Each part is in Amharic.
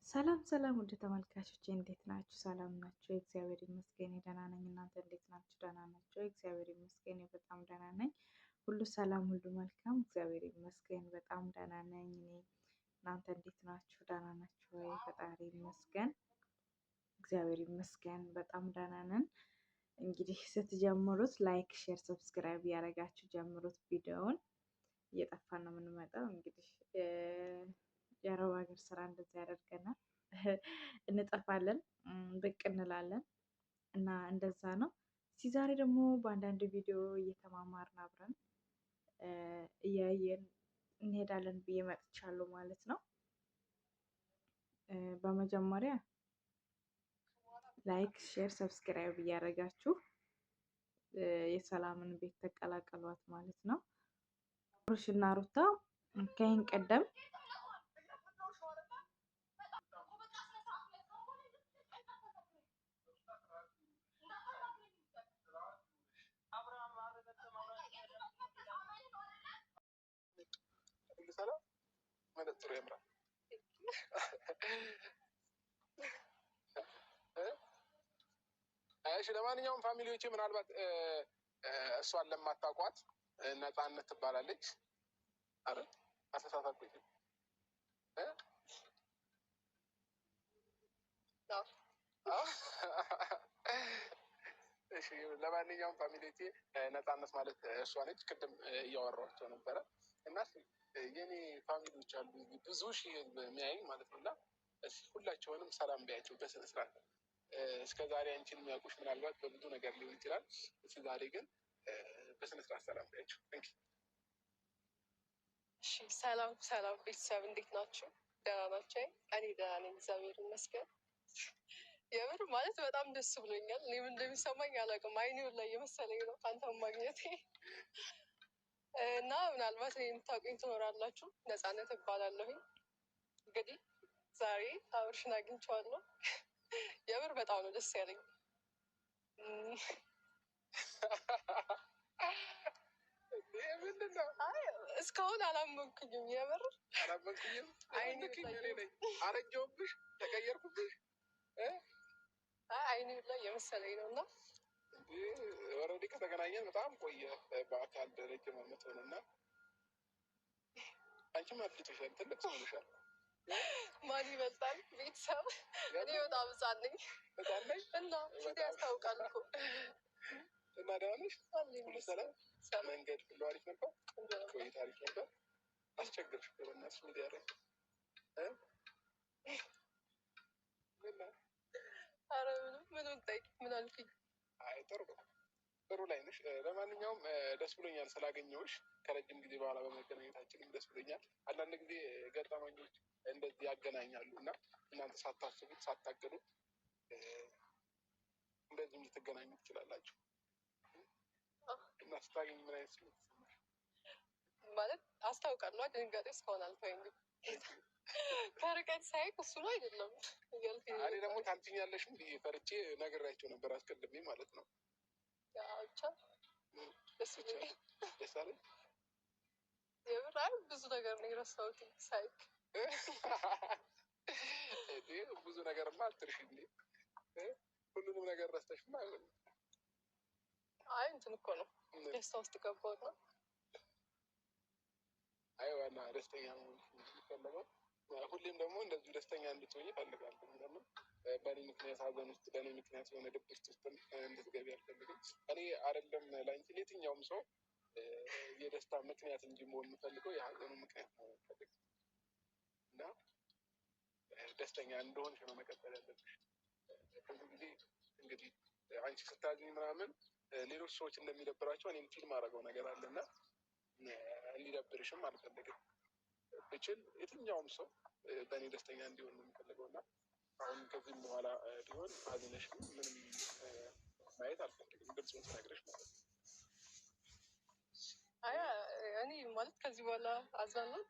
ሰላም ሰላም ውድ ተመልካቾች እንዴት ናችሁ? ሰላም ናችሁ? እግዚአብሔር ይመስገን ደህና ነኝ። እናንተ እንዴት ናችሁ? ደህና ናችሁ? እግዚአብሔር ይመስገን በጣም ደህና ነኝ። ሁሉ ሰላም፣ ሁሉ መልካም፣ እግዚአብሔር ይመስገን በጣም ደህና ነኝ እኔ። እናንተ እንዴት ናችሁ? ደህና ናችሁ ወይ? ፈጣሪ ይመስገን፣ እግዚአብሔር ይመስገን በጣም ደህና ነን። እንግዲህ ስትጀምሩት ላይክ፣ ሼር፣ ሰብስክራይብ እያደረጋችሁ ጀምሩት። ቪዲዮውን እየጠፋን ነው የምንመጣው እንግዲህ የአረብ ሀገር ስራ እንደዚህ ያደርገናል። እንጠፋለን፣ ብቅ እንላለን እና እንደዛ ነው። እስኪ ዛሬ ደግሞ በአንዳንድ ቪዲዮ እየተማማርን አብረን እያየን እንሄዳለን ብዬ መጥቻለሁ ማለት ነው። በመጀመሪያ ላይክ፣ ሼር፣ ሰብስክራይብ እያደረጋችሁ የሰላምን ቤት ተቀላቀሏት ማለት ነው። አብርሽና ሩታ ከይህን ቀደም መነጽሩ ያምራል። እሺ ለማንኛውም ፋሚሊዎቼ ምናልባት እሷን ለማታውቋት ነፃነት ትባላለች። አረ አስተሳሳትኩኝ። እሺ ለማንኛውም ፋሚሊዎቼ ነፃነት ማለት እሷ ነች። ቅድም እያወራኋቸው ነበረ እና የኔ ፋሚሊዎች አሉ ብዙ ሺህ ህዝብ የሚያይ ማለት ነው። እና ሁላቸውንም ሰላም ቢያቸው በስነ ስርዓት። እስከ ዛሬ አንቺን የሚያውቁሽ ምናልባት በብዙ ነገር ሊሆን ይችላል። እስከ ዛሬ ግን በስነ ስርዓት ሰላም ቢያቸው። እሺ ሰላም ሰላም ቤተሰብ እንዴት ናቸው? ደህና ናቸው? እኔ ደህና ነኝ እግዚአብሔር ይመስገን። የምር ማለት በጣም ደስ ብሎኛል። እኔም እንደሚሰማኝ አላውቅም። አይኔው ላይ የመሰለኝ ነው አንተም ማግኘቴ እና ምናልባት የምታውቁኝ ትኖራላችሁ። ነፃነት እባላለሁኝ። እንግዲህ ዛሬ አብርሽን አግኝቼዋለሁ። የምር በጣም ነው ደስ ያለኝ። እስካሁን አላመንኩኝም። የምር አላመንኩኝም። አረጀሁብሽ፣ ተቀየርኩብሽ። አይኔ ላይ የመሰለኝ ነው እና ወረዲ ከተገናኘን በጣም ቆየ። በአካል ረጅም ዓመት ሆነ እና አንቺም አድልቶሻል፣ ትልቅ ሰው ሆነሻል። ማን ይበልጣል? ቤተሰብ እኔ በጣም ሕፃን ነኝ እና ፊት ያስታውቃል እኮ። እና ደህና ነሽ? ሁሉ ሰላም? መንገድ ሁሉ አሪፍ ነበር? ቆይታ አሪፍ ነበር? አስቸግርሽ በእናትሽ ሚዲያ ላይ? ኧረ ምንም ጠይቅ። ምን አልኩኝ? አይ ጥሩ ላይ ነሽ። ለማንኛውም ደስ ብሎኛል ስላገኘሁሽ። ከረጅም ጊዜ በኋላ በመገናኘታችንም ደስ ብሎኛል። አንዳንድ ጊዜ ገጠመኞች እንደዚህ ያገናኛሉ እና እናንተ ሳታስቡት ሳታገዱ እንደዚህ ልትገናኙ ትችላላችሁ። እና ስታገኝ ምን አይነት ስሜት ይሰማል? ማለት አስታውቃለሁ። ድንጋጤ እስካሁን አልተወኝም። ከርቀት ሳይክ እሱ ነው አይደለም። እኔ ደግሞ ታንቺኛለሽም ብዬ ፈርቼ ነግሬያቸው ነበር አስቀድሜ ማለት ነው። ብቻ ደስ ይለኛል። ደስ አለኝ። የምር ብዙ ነገር ነው የረሳሁት ሳይክ። ብዙ ነገርማ አትርሽ እንዴ! ሁሉንም ነገር ረስተሽማ አይሆንም። አይ እንትን እኮ ነው ደስታ ውስጥ ገባሁት ነው። አይ ዋና ደስተኛ መሆን የሚፈለገው። ሁሌም ደግሞ እንደዚሁ ደስተኛ እንድትሆኝ እፈልጋለሁ። ደግሞ በእኔ ምክንያት ሀዘን ውስጥ በእኔ ምክንያት የሆነ ድብርት ውስጥ እንድትገቢ አልፈልግም። እኔ አይደለም ለአንቺ ለየትኛውም ሰው የደስታ ምክንያት እንጂ መሆን የምፈልገው የሀዘኑ ምክንያት ነው የምፈልገው። እና ደስተኛ እንደሆንሽ ነው መቀጠል ያለብሽ። ብዙ ጊዜ እንግዲህ አንቺ ስታዝኝ ምናምን ሌሎች ሰዎች እንደሚደብራቸው እኔም ፊልም አደረገው ነገር አለ እና እንዲደብርሽም አልፈልግም። ብችል የትኛውም ሰው በእኔ ደስተኛ እንዲሆን ነው የሚፈልገው እና አሁን ከዚህም በኋላ ቢሆን አዝነሽም ምንም ማየት አልፈልግም። ግልጹን ስነግርሽ ማለት ነው። አይ እኔ ማለት ከዚህ በኋላ አዝናለሁ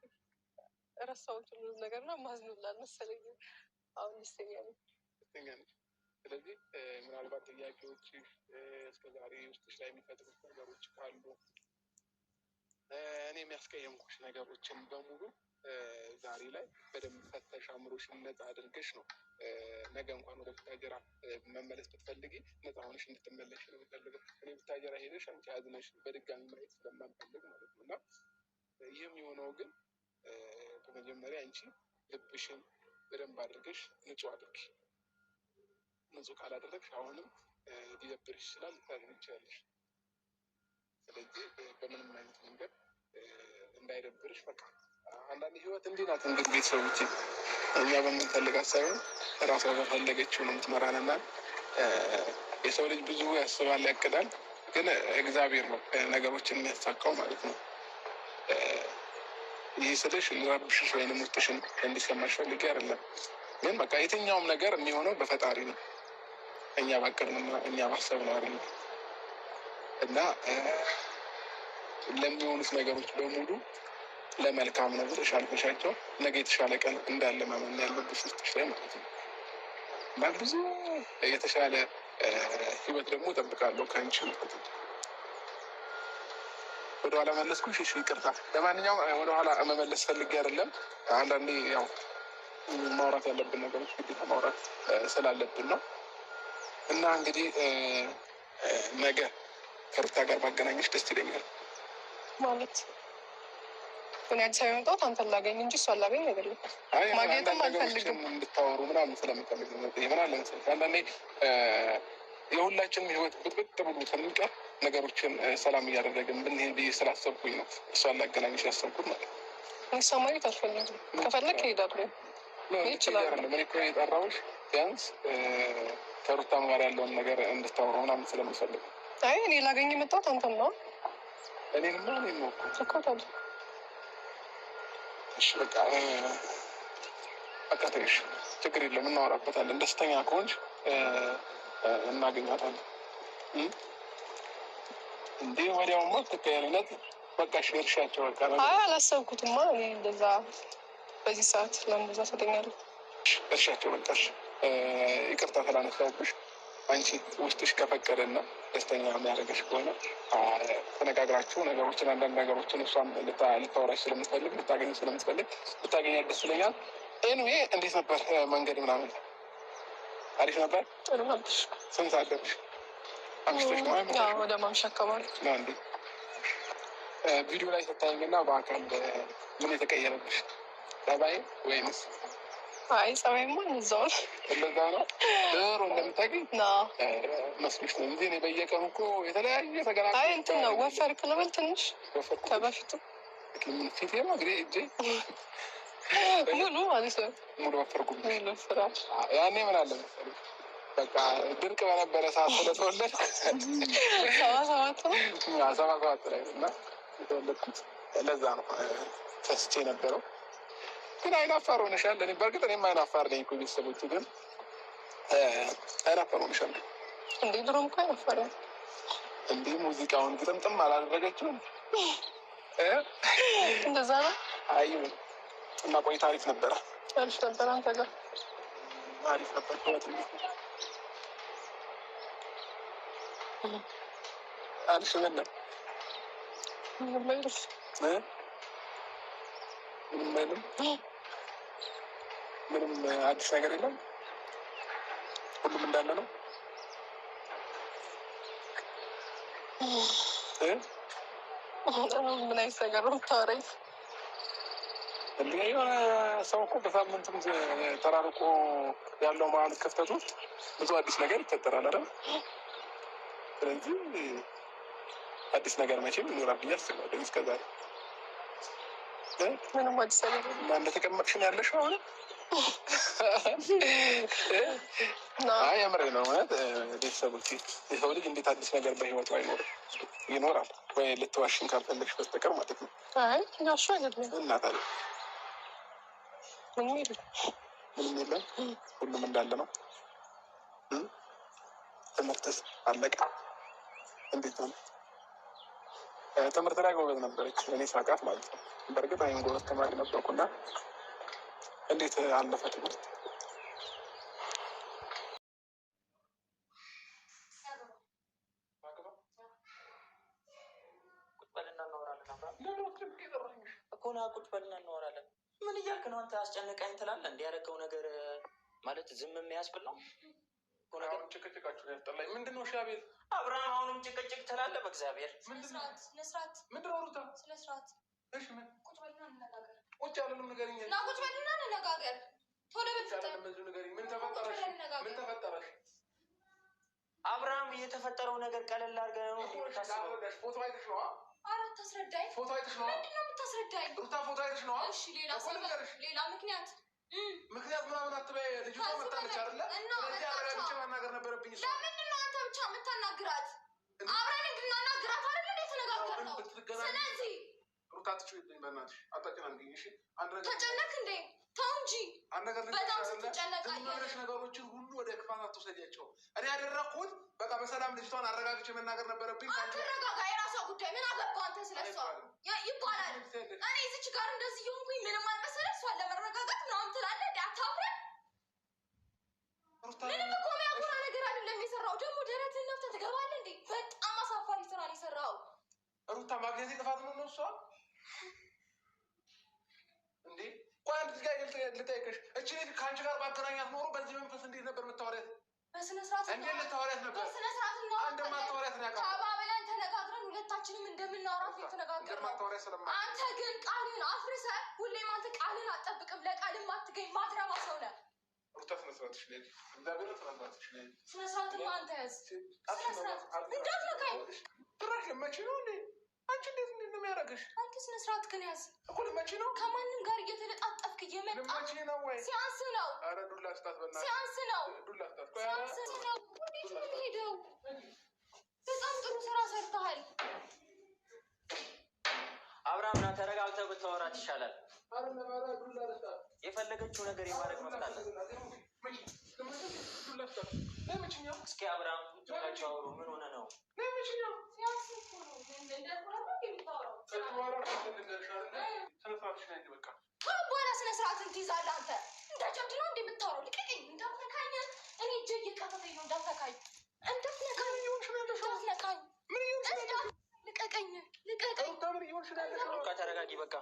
እረሳሁት ሁሉ ነገር እና ማዝኑላል መሰለኝ። አሁን ደስተኛ ነኝ። ደስተኛ ነኝ። ስለዚህ ምናልባት ጥያቄዎች እስከዛሬ ውስጥሽ ላይ የሚፈጥሩት ነገሮች ካሉ እኔ የሚያስቀየምኩሽ ነገሮችን በሙሉ ዛሬ ላይ በደንብ ፈተሽ አምሮ አይምሮሽን ነፃ አድርገሽ ነው ነገ እንኳን ወደ ቡታጀራ መመለስ ብትፈልጊ ነፃ ሆነሽ እንድትመለሽ ነው የምፈልገው። እኔ ቡታጀራ ሄደሽ አንቺ አዝነሽ በድጋሚ ማየት ስለማልፈልግ ማለት ነው። እና ይህም የሆነው ግን በመጀመሪያ አንቺ ልብሽን በደንብ አድርገሽ ንጹህ አድርጊ። ንጹህ ካላደረግሽ አሁንም ሊደብርሽ ይችላል፣ ልታዝኝ ትችላለሽ። ስለዚህ በምንም አይነት መንገድ እንዳይደብርሽ በቃ አንዳንድ ህይወት እንዲህ ናት። እንግዲህ ቤተሰቦች እኛ በምንፈልጋት ሳይሆን ራሷ በፈለገችው ነው የምትመራን እና የሰው ልጅ ብዙ ያስባል፣ ያቅዳል፣ ግን እግዚአብሔር ነው ነገሮችን የሚያሳካው ማለት ነው። ይህ ስልሽ ልረብሽሽ ወይንም ውስጥሽን እንዲሰማሽ ፈልጌ አይደለም፣ ግን በቃ የትኛውም ነገር የሚሆነው በፈጣሪ ነው። እኛ ባቀድንና እኛ ባሰብነው አይደለም እና ለሚሆኑት ነገሮች በሙሉ ለመልካም ነው ብለሽ አልፈሻቸው ነገ የተሻለ ቀን እንዳለ ማመን ያለብሽ ውስጥሽ ላይ ማለት ነው። እና ብዙ የተሻለ ህይወት ደግሞ እጠብቃለሁ ከአንቺ ማለት ነው። ወደኋላ መለስኩሽ? እሺ ይቅርታ። ለማንኛውም ወደኋላ መመለስ ፈልጌ አይደለም። አንዳንዴ ያው ማውራት ያለብን ነገሮች ግዴታ ማውራት ስላለብን ነው። እና እንግዲህ ነገ ከሩታ ጋር ባገናኘሽ ደስ ይለኛል። ማለት እኔ አዲስ አበባ የመጣሁት አንተን ላገኝ እንጂ እሷን ላገኝ አይደለም። ማግኘትም አልፈልግም። እንድታወሩ ምናምን ስለምፈልግ ነው። ምን አለ መሰለሽ አንዳንዴ የሁላችንም ህይወት ብጥብጥ ብሎ ከሚቀር ነገሮችን ሰላም እያደረግን ብንሄድ ብዬ ስላሰብኩኝ ነው እሷን ላገናኘሽ ያሰብኩት ማለት ነው። እሷ ማግኘት አልፈልግም። ከፈለግ እሄዳለሁ። ይችላል። እኔ እኮ የጠራሁሽ ቢያንስ ከሩታም ጋር ያለውን ነገር እንድታወሩ ምናምን ስለምፈልግ። አይ እኔ ላገኝ የመጣሁት አንተን ነው። እኔንማ እኔን ነው እኮ ታዲያ። እሺ በቃ ተይሽ፣ ችግር የለም እናወራበታለን። ደስተኛ ከሆንሽ እናገኛታለን። እንዴ ወዲያውማ ትከያለነት በቃ እርሻቸው በቃ። አይ አላሰብኩትማ እኔ እንደዛ በዚህ ሰዓት ለምን እንደዛ ትተኛለህ? እርሻቸው በቃሽ። ይቅርታ ስላነሳሁብሽ። አንቺ ውስጥሽ ከፈቀደና ደስተኛ የሚያደርገሽ ከሆነ ተነጋግራችሁ ነገሮችን አንዳንድ ነገሮችን እሷም ልታወራሽ ስለምትፈልግ ልታገኝ ስለምትፈልግ ልታገኛት ደስ ይለኛል። ኤኒዌይ እንዴት ነበር መንገድ ምናምን? አሪፍ ነበር። ጥሩ ነበር። ስንት ሰዓት ደረስሽ? አምሽተሽ ነው? ወደ ማምሻ አካባቢ ነው እንዴ? ቪዲዮ ላይ ስታይኝና በአካል ምን የተቀየረብሽ? ጸባይ ወይንስ? አይ ጸባይማ እዛው ነው። እንደዛ ነው። ድሮ እንደምታውቂኝ መስሎሽ ነው እንጂ እኔ በየቀኑ እኮ የተለያየ ተገና። አይ እንትን ነው ወፈርክ ልበል ትንሽ ከበፊቱ ፊቴ ነው እንግዲህ እጄ ሙሉ ማለት ነው። ሙሉ ወፈርኩ። ሙሉ ፍራ ያኔ ምን አለ መሰለኝ በቃ ድርቅ በነበረ ሰዓት ስለተወለድኩ 77 ነው 77 ላይ እና የተወለድኩት ለዛ ነው ፈስቼ ነበረው። ግን አይናፋር ሆነሻል። እኔ በእርግጥ እኔም አይናፋር ነኝ እኮ ቤተሰቦቹ ግን አይናፋር ሆነሻል እንዴ? ድሮም እኮ አይናፋር ነው እንዴ? ሙዚቃውን ግጥምጥም አላደረገችውም እንደዛ ነው። አይ እና ቆይታ አሪፍ ነበረ። አሪፍ ነበር። አንተ ጋር አሪፍ ነበር። አሪፍ ነበር። ምንም አዲስ ነገር የለም። ሁሉም እንዳለ ነው። ምን አይነት ነገር ነው የምታወራኝ? እንዲህ የሆነ ሰው እኮ በሳምንትም ተራርቆ ያለው መሀል ክፍተት ውስጥ ብዙ አዲስ ነገር ይፈጠራል አይደል? ስለዚህ አዲስ ነገር መቼም ይኖራል ብዬ አስባለሁ። እስከዛሬ ምንም አዲስ ነገር እና እንደተቀመጥሽ ነው ያለሽው አሁን? አይ የምሬ ነው ማለት ቤተሰቦች፣ የሰው ልጅ እንዴት አዲስ ነገር በህይወቱ አይኖርም? ይኖራል ወይ ልትዋሽን ካልፈለግሽ በስተቀር ማለት ነው። አይ ያሹ አይደለም እና ታዲያ ምንም የለም። ምንም የለም። ሁሉም እንዳለ ነው። ትምህርትስ አለቀ? እንዴት ነው? ትምህርት ላይ ጎበዝ ነበረች እኔ ሳውቃት ማለት ነው። በእርግጥ እኔም ጎበዝ ተማሪ ነበርኩና እንዴት አለፈ ትምህርት? ቁጭ በልና እናወራለን። ምን እያልክ ነው አንተ? አስጨነቀኝ ትላለህ። እንዲያደረገው ነገር ማለት ዝም የሚያስብል ነው። ጭቅጭቃችሁ ያስጠላኝ። ምንድን ነው? እሺ አቤል፣ አብርሃም አሁንም ጭቅጭቅ ትላለህ። በእግዚአብሔር ምንድን ነው ሩታ? ስነስርዓት። እሺ ምን ቁጭ በልና እንነጋገር። ቁጭ ያለንም ንገሪኝ። ና ቁጭ በልና እንነጋገር። ቶሎ ንገሪኝ። ምን ተፈጠረሽ? ምን ተፈጠረሽ? አብርሃም እየተፈጠረው ነገር ቀለል አድርገህ ነው ታስበው። ፎቶ አይተሽ ነዋ? ኧረ አታስረዳኝ። ፎቶ አይተሽ ነዋ? ምንድን ነው የምታስረዳኝ? ሩታ ፎቶ አይተሽ ነዋ? እሺ ሌላ ምክንያት ምናምን አትበይ። ልጅቷ መጣለች አይደለ? ስለዚህ አብረን ብቻ ማናገር ነበረብኝ። ለምንድን ነው አንተ ብቻ የምታናግራት? አብረን እንድናናግራት አይደል እንዴ ተነጋገርነው? ስለዚህ ሩታ ትችይልኝ፣ በእናትሽ አታጨናንቅኝ። እሺ አንድ ነገር ተጨነቅ እንዴ? ተው እንጂ አንድ ነገር በጣም ስትጨነቃለህ። ነገሮችን ሁሉ ወደ ክፋት አትውሰጃቸው። እኔ ያደረኩት በቃ በሰላም ልጅቷን አረጋግቼ መናገር ነበረብኝ። አትረጋጋ፣ የራሷ ጉዳይ። ምን አገባህ አንተ ስለሷ? ይባላል እኔ እዚች ጋር እንደዚህ የሆንኩኝ ምንም አልመሰለህ። እሷን ለመረጋጋት ምናምን ትላለህ እንዴ? አታፍረን? ምንም እኮ የሚያኮራ ነገር አይደለም የሰራው። ደግሞ ደረትህን ነፍተህ ትገባለህ እንዴ? በጣም አሳፋሪ ስራ ነው የሰራው። ሩታ ማግኘት ጥፋት ነው ነው እሷ እንዴ? ቆይ አንድ ጥያቄ ልጠይቅሽ። እቺ ልጅ ከአንቺ ጋር ባገናኛት ኖሮ በዚህ መንፈስ እንዴት ነበር የምታወሪያት? በስነ ስርዓት እንዴት ልታወሪያት ነበር? በስነ ስርዓት እንደማታወሪያት ነው ያውቃል። ተባብለን ተነጋግረን ሁለታችንም እንደምናወራት የተነጋገርነው። አንተ ግን ቃልን አፍርሰህ ሁሌም አንተ ቃልን አትጠብቅም። ለቃልም አትገኝ። ማትረባ ሰው ነህ። ሩታ ስነ ስርዓትሽ ነይ። እግዚአብሔር ስነ ስርዓትሽ ነይ። ስነ ስርዓትማ አንተ ያዝ። ስነ ስርዓት እንዳትነካኝ። ጭራሽ ልመቺ ነው እንዴ? አንቺ እንዴት ነው የሚያደርግሽ? አንተ ስነ ስርዓት ግን ያዝ እኮ። ልመቺ ነው? ከማንም ጋር እየተለጣጠፍክ እየመጣ ልመቺ ነው ወይ? ሲያንስ ነው። ኧረ ዱላ ስጣት በእናትህ። ሲያንስ ነው። ዱላ ስጣት። ሲያንስ ነው። እንዴት ነው የምትሄደው? በጣም ጥሩ ስራ ሰርተሃል። አብርሃም ና ተረጋግተህ ብታወራት ይሻላል። የፈለገችው ነገር የማድረግ መብት አለ። እስኪ አብርሃም ብላችሁ አውሩ። ምን ሆነ ነው? በኋላ ስነ ስርዓትን ትይዛለህ አንተ። እንደ ጀብድ ነው እንደ የምታወራው? ልቀቀኝ። እንዳትነካኝ። እኔ እጄ እየቀፈፈኝ ነው። እንዳትነካኝ፣ እንዳትነካኝ፣ እንዳትነካኝ። ልቀቀኝ፣ ልቀቀኝ። ተረጋጊ በቃ።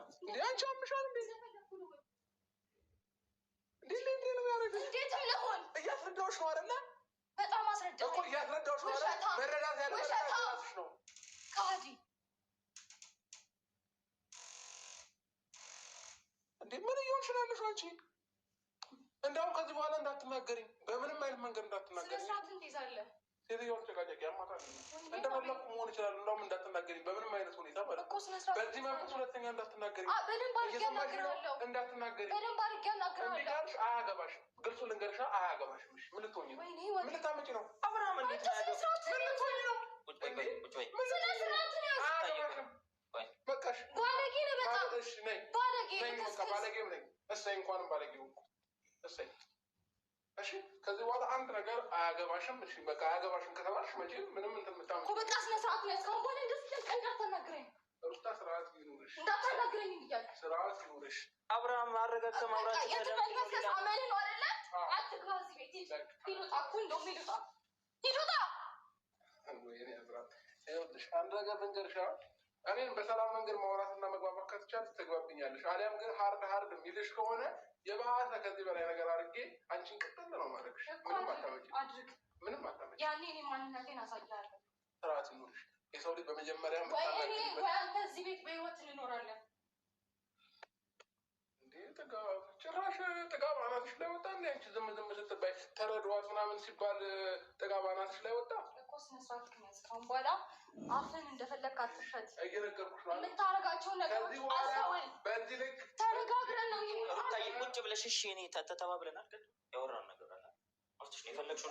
አንቺ አምሻል እንዴ? እንዴት ለሆን እያስረዳሁሽ ነው አይደለ? በጣም አስረዳሁ እኮ እያስረዳሁሽ ነው አይደለ? መረዳት ያለብሽ ነው። ከሃዲ እንዴ! ምን እየሆንሽ ነው ያለሽው አንቺ? እንደውም ከዚህ በኋላ እንዳትናገሪኝ፣ በምንም አይነት መንገድ እንዳትናገሪኝ። ስነ ስርዓትን ትይዛለህ። ሴትዮዋ ተጨቃጨቂ ያማታል። እንደፈለኩ መሆን ይችላል። እንደውም እንዳትናገሪኝ በምንም አይነት ሁኔታ ማለት ነው። በዚህ መንፈስ ሁለተኛ እንዳትናገሪኝ። በደንብ አድርጌ አናግረዋለሁ። እንዳትናገሪኝ በደንብ አድርጌ አናግረዋለሁ። እንዲጋርሽ አያገባሽም። ግልጹ ልንገርሻ፣ አያገባሽም። እሺ ምን ልትሆኚ ነው? ምን ልታመጪ ነው? አብርሃም እንዴት ነው ያለው? ምን ልትሆኚ ነው? ቁጭ በይ ቁጭ በይ። ስነ ስርዓትን ያዝ። አያገባሽም። በቃሽ። ባለጌ ነህ በጣም። እሺ ነኝ፣ ባለጌ ነኝ፣ በቃ ባለጌም ነኝ። እሰይ እንኳንም ባለጌ ሆንኩ። እሰይ እሺ ከዚህ በኋላ አንድ ነገር አያገባሽም። እሺ በቃ አያገባሽም ከተባልሽ መቼም ምንም እንትን የምታመጪው እኮ በቃ ስነ ስርዓት ነው። እስካሁን በኋላ እንደዚህ እንዳታናግረኝ። ሩታ ስርዓት ይኑርሽ፣ እንዳታናግረኝ እያልኩ ስርዓት ይኑርሽ። አብርሃም አረጋግተህ ማውራት የተመልከት አመል ነው አይደለ? አትግባ እዚህ ቤት። ሂዱጣ እኮ እንደውም ሂዱጣ፣ ሂዱጣ። ወይኔ አብራት ይኸውልሽ አንድ ነገር ልንገርሽ። እኔን በሰላም መንገድ ማውራትና መግባባት ከተቻልሽ ትግባብኛለሽ። አሊያም ግን ሀርድ የሚልሽ ከሆነ የባሰ ከዚህ በላይ ነገር አድርጌ አንቺን ቅጥል ነው ማድረግሽ። ምንም አታመጪ፣ ምንም አታመጪ። ያኔ እኔ ማንነቴን አሳያለሁ። ስርዓት ይኑርሽ። የሰው ልጅ በመጀመሪያ ወይ እኔ ወይ አንተ እዚህ ቤት በህይወት እንኖራለን። እንዴ ጭራሽ ጥጋብ አናትሽ ላይ ወጣ። እንዴ አንቺ ዝም ስትባይ ተረዷት ምናምን ሲባል ጥጋብ አናትሽ ላይ ወጣ እኮ። ስነ ስርዓት ከያዝ ካሁን በኋላ አፍን እንደፈለግክ አትክፈት። እየነገርኩሽ ነው የምታረጋቸውን ነገሮች አስተውል። በዚህ ልክ ተነጋግረን ነው ሩታዬ ቁጭ ብለሽ እሺ። እኔ ተባብለናል፣ ግን ያወራነው ነገር አለ። አፍትሽ ነው የፈለግሽው